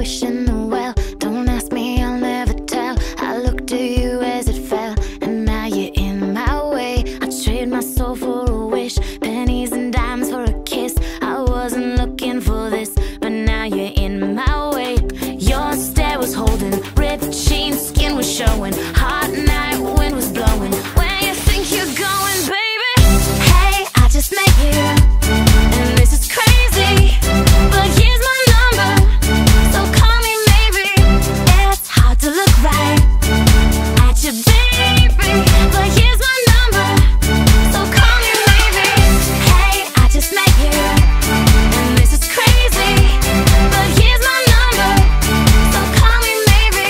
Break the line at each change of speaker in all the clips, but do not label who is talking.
fish in the well. Don't ask me, I'll never tell. I looked at you as it fell, and now you're in my way. I trade my soul for a wish, pennies and dimes for a kiss. I wasn't looking for this, but now you're in my way. Your stare was holding, ripped jeans, skin was showing. Hot night, wind was blowing. Where you think you're going, baby? Hey, I just met you, and this is crazy, but here's my number, so call me maybe. It's hard to look right at you, baby, but here's my number, so call me maybe. Hey, I just met you, and this is crazy, but here's my number, so call me maybe.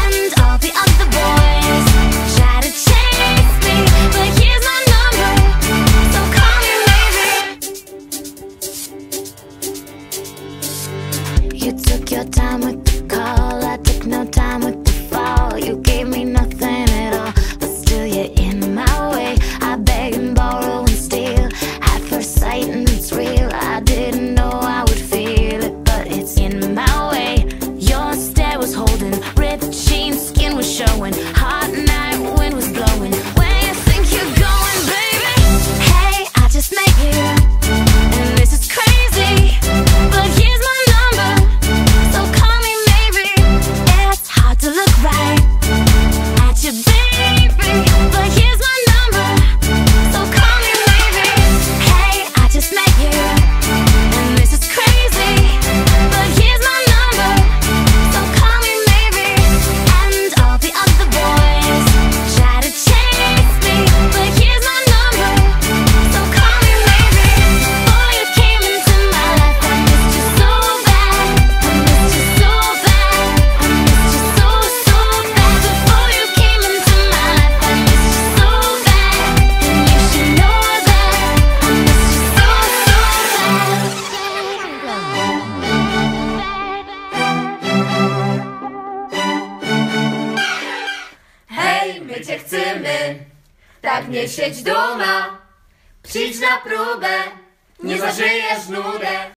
And all the other boys try to chase me, but here's my number, so call me maybe. You took your time with the call, I took no time with the fall. You gave me nothing at all, but still you're in my way. I beg and borrow and steal at first sight, and it's real. I didn't know I would feel it, but it's in my way. Your stare was holding, ripped jeans, skin was showing. Hot night, wind was blowing. Where you think you're going, baby? Hey, I just met you, and this is crazy, but here's my number, so call me maybe. It's hard to look right at you, baby, but here's my number, so call me maybe. Hey, I just met you, and this is crazy, but here's my number, so call me maybe. And all the other boys try to chase me, but here's my number, so call me maybe. Before you came into my life, I missed you so bad. I missed you so bad. I missed you so, so bad. Before you came into my life, I missed you so bad. And you should know that I missed you so,
Hej, my cię chcemy, tak nie siedź doma. Przyjdź na próbę, nie zażyjesz nudę.